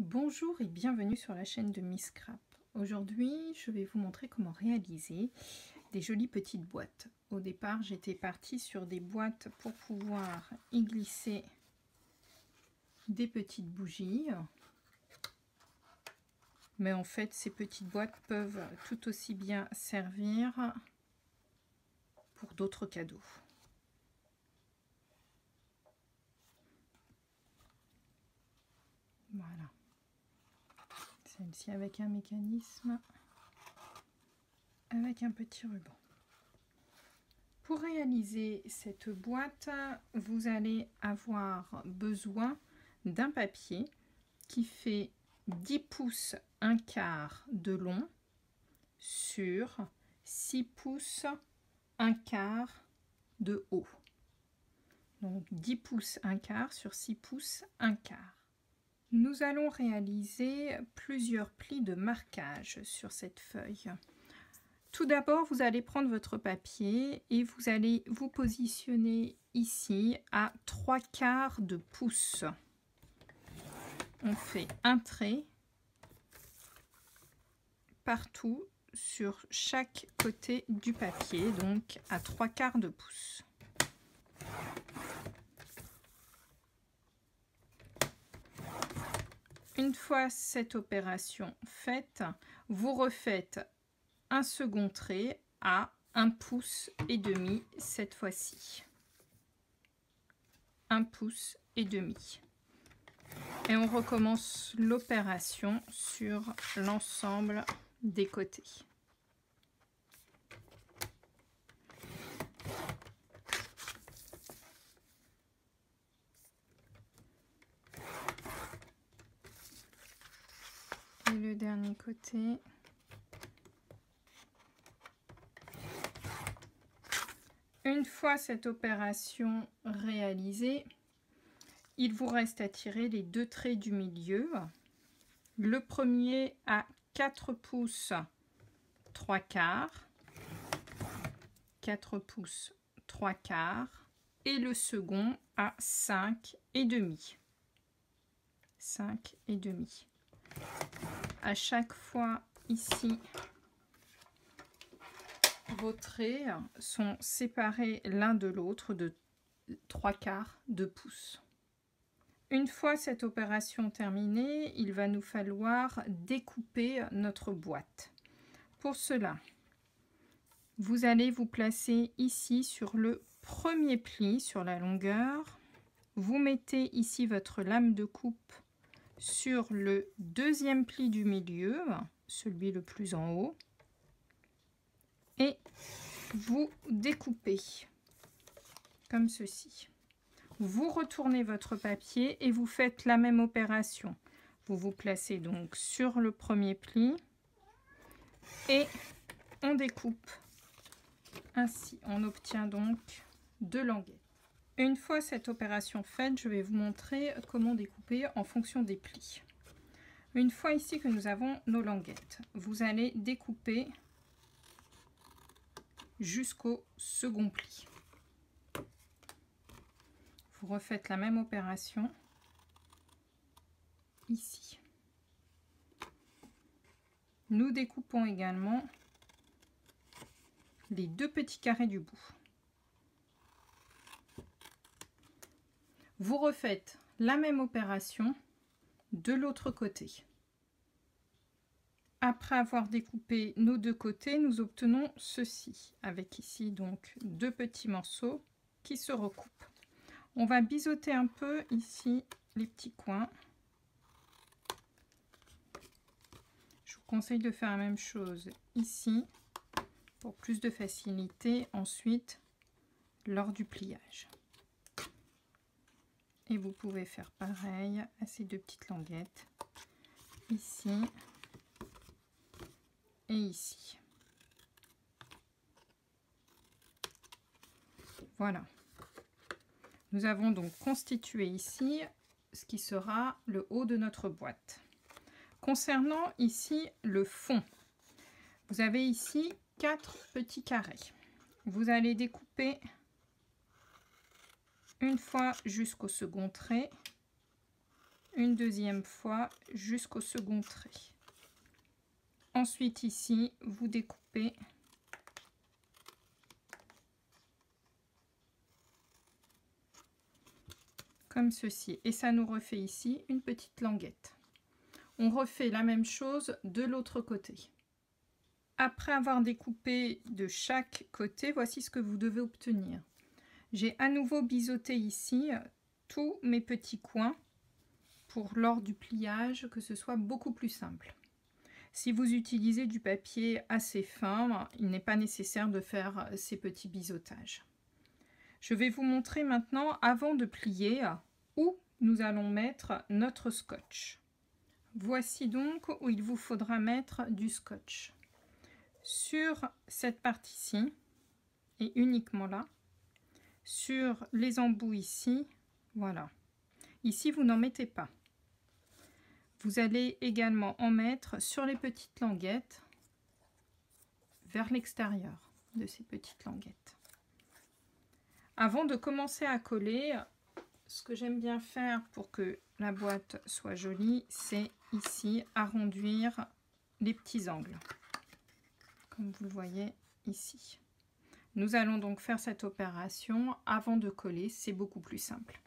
Bonjour et bienvenue sur la chaîne de Miss Scrap. Aujourd'hui, je vais vous montrer comment réaliser des jolies petites boîtes. Au départ, j'étais partie sur des boîtes pour pouvoir y glisser des petites bougies. Mais en fait, ces petites boîtes peuvent tout aussi bien servir pour d'autres cadeaux. Voilà. Celle-ci avec un mécanisme, avec un petit ruban. Pour réaliser cette boîte, vous allez avoir besoin d'un papier qui fait 10 pouces 1/4 de long sur 6 pouces 1/4 de haut. Donc 10 pouces 1/4 sur 6 pouces 1/4. Nous allons réaliser plusieurs plis de marquage sur cette feuille. Tout d'abord, vous allez prendre votre papier et vous allez vous positionner ici à 3/4 de pouce. On fait un trait partout sur chaque côté du papier, donc à 3/4 de pouce. Une fois cette opération faite, vous refaites un second trait à 1,5 pouce cette fois-ci. 1,5 pouce. Et on recommence l'opération sur l'ensemble des côtés. Et le dernier côté. Une fois cette opération réalisée, il vous reste à tirer les deux traits du milieu. Le premier à 4 pouces 3/4, 4 pouces 3/4 et le second à 5,5. 5,5. À chaque fois ici, vos traits sont séparés l'un de l'autre de 3/4 de pouce. Une fois cette opération terminée, il va nous falloir découper notre boîte. Pour cela, vous allez vous placer ici sur le premier pli, sur la longueur. Vous mettez ici votre lame de coupe sur le deuxième pli du milieu, celui le plus en haut. Et vous découpez comme ceci. Vous retournez votre papier et vous faites la même opération. Vous vous placez donc sur le premier pli et on découpe. Ainsi, on obtient donc 2 languettes. Une fois cette opération faite, je vais vous montrer comment découper en fonction des plis. Une fois ici que nous avons nos languettes, vous allez découper jusqu'au second pli. Vous refaites la même opération ici. Nous découpons également les deux petits carrés du bout. Vous refaites la même opération de l'autre côté. Après avoir découpé nos deux côtés, nous obtenons ceci, avec ici donc deux petits morceaux qui se recoupent. On va biseauter un peu ici les petits coins. Je vous conseille de faire la même chose ici pour plus de facilité ensuite lors du pliage. Et vous pouvez faire pareil à ces deux petites languettes ici et ici. Voilà. Nous avons donc constitué ici ce qui sera le haut de notre boîte. Concernant ici le fond, vous avez ici 4 petits carrés. Vous allez découper une fois jusqu'au second trait une deuxième fois jusqu'au second trait. Ensuite ici, vous découpez comme ceci et ça nous refait ici une petite languette. On refait la même chose de l'autre côté. Après avoir découpé de chaque côté, voici ce que vous devez obtenir. J'ai à nouveau biseauté ici tous mes petits coins pour lors du pliage que ce soit beaucoup plus simple. Si vous utilisez du papier assez fin, il n'est pas nécessaire de faire ces petits biseautages. Je vais vous montrer maintenant, avant de plier, où nous allons mettre notre scotch. Voici donc où il vous faudra mettre du scotch. Sur cette partie-ci, et uniquement là, sur les embouts ici, voilà. Ici, vous n'en mettez pas. Vous allez également en mettre sur les petites languettes, vers l'extérieur de ces petites languettes. Avant de commencer à coller, ce que j'aime bien faire pour que la boîte soit jolie, c'est ici arrondir les petits angles, comme vous le voyez ici. Nous allons donc faire cette opération avant de coller, c'est beaucoup plus simple.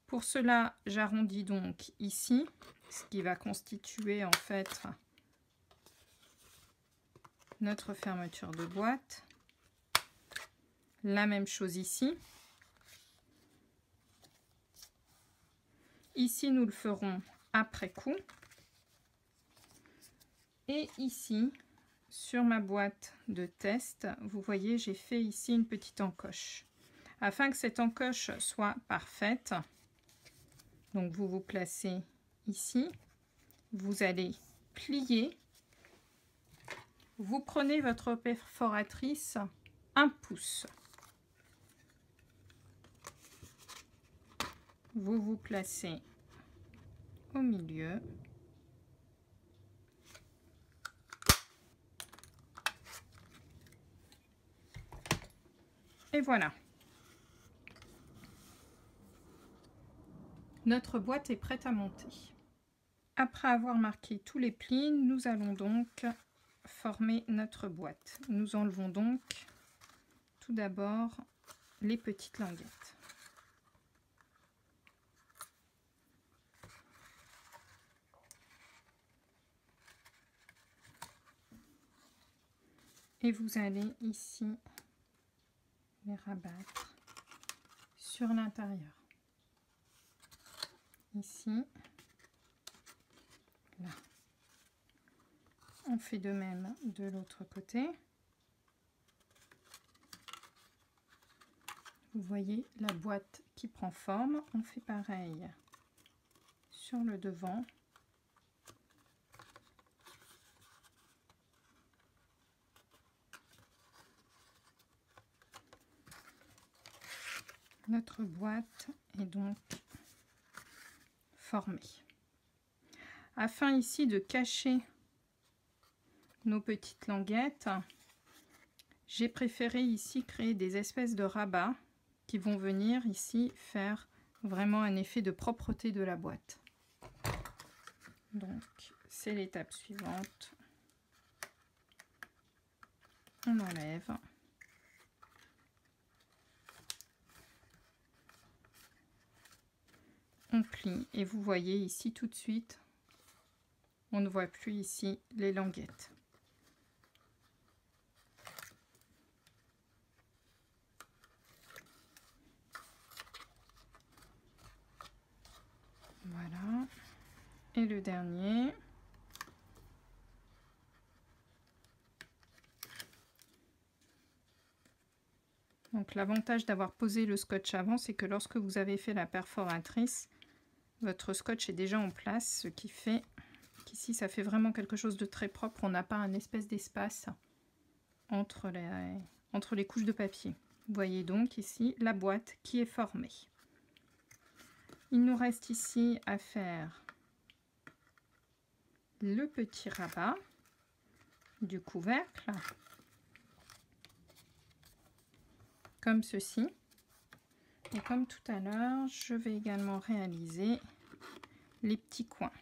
Pour cela, j'arrondis donc ici, ce qui va constituer en fait notre fermeture de boîte. La même chose ici. Ici, nous le ferons après coup. Et ici, sur ma boîte de test, vous voyez, j'ai fait ici une petite encoche. Afin que cette encoche soit parfaite, donc vous vous placez ici, vous allez plier, vous prenez votre perforatrice 1 pouce. Vous vous placez au milieu. Et voilà. Notre boîte est prête à monter. Après avoir marqué tous les plis, nous allons donc former notre boîte. Nous enlevons donc tout d'abord les petites languettes. Et vous allez ici les rabattre sur l'intérieur. Ici, là. On fait de même de l'autre côté. Vous voyez la boîte qui prend forme. On fait pareil sur le devant. Notre boîte est donc formée. Afin ici de cacher nos petites languettes, j'ai préféré ici créer des espèces de rabats qui vont venir ici faire vraiment un effet de propreté de la boîte. Donc c'est l'étape suivante. On enlève. On plie et vous voyez ici tout de suite, on ne voit plus ici les languettes. Voilà. Et le dernier. Donc l'avantage d'avoir posé le scotch avant, c'est que lorsque vous avez fait la perforatrice, votre scotch est déjà en place, ce qui fait qu'ici ça fait vraiment quelque chose de très propre. On n'a pas un espèce d'espace entre les couches de papier. Vous voyez donc ici la boîte qui est formée. Il nous reste ici à faire le petit rabat du couvercle, comme ceci. Et comme tout à l'heure, je vais également réaliser les petits coins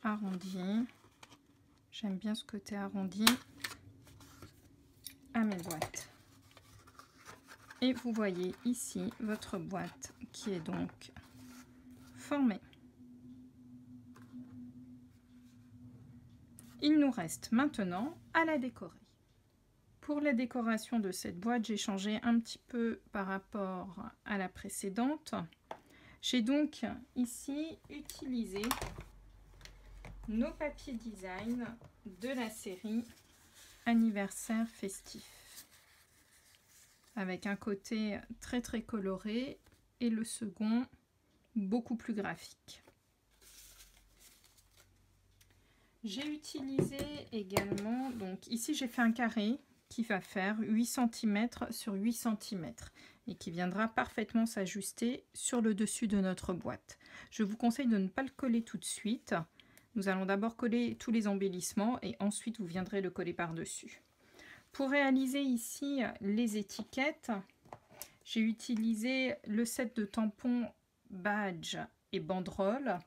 arrondis. J'aime bien ce côté arrondi à mes boîtes. Et vous voyez ici votre boîte qui est donc formée. Il nous reste maintenant à la décorer. Pour la décoration de cette boîte, j'ai changé un petit peu par rapport à la précédente. J'ai donc ici utilisé nos papiers design de la série anniversaire festif, avec un côté très coloré et le second beaucoup plus graphique. J'ai utilisé également, donc ici j'ai fait un carré qui va faire 8 cm sur 8 cm et qui viendra parfaitement s'ajuster sur le dessus de notre boîte. Je vous conseille de ne pas le coller tout de suite. Nous allons d'abord coller tous les embellissements et ensuite vous viendrez le coller par-dessus. Pour réaliser ici les étiquettes, j'ai utilisé le set de tampons, badge et banderole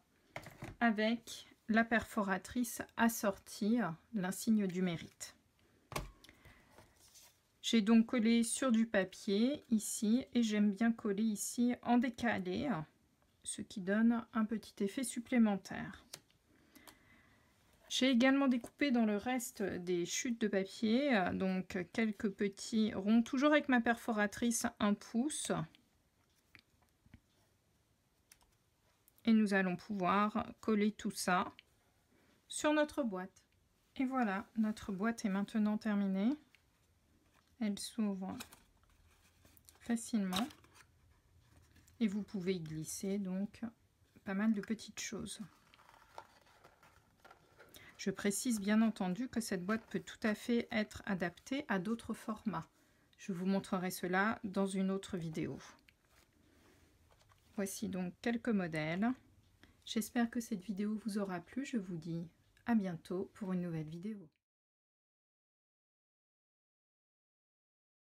avec la perforatrice assortie, l'insigne du mérite. J'ai donc collé sur du papier ici et j'aime bien coller ici en décalé, ce qui donne un petit effet supplémentaire. J'ai également découpé dans le reste des chutes de papier, donc quelques petits ronds, toujours avec ma perforatrice 1 pouce. Et nous allons pouvoir coller tout ça sur notre boîte. Et voilà, notre boîte est maintenant terminée. Elle s'ouvre facilement et vous pouvez y glisser donc pas mal de petites choses. Je précise bien entendu que cette boîte peut tout à fait être adaptée à d'autres formats. Je vous montrerai cela dans une autre vidéo. Voici donc quelques modèles. J'espère que cette vidéo vous aura plu. Je vous dis à bientôt pour une nouvelle vidéo.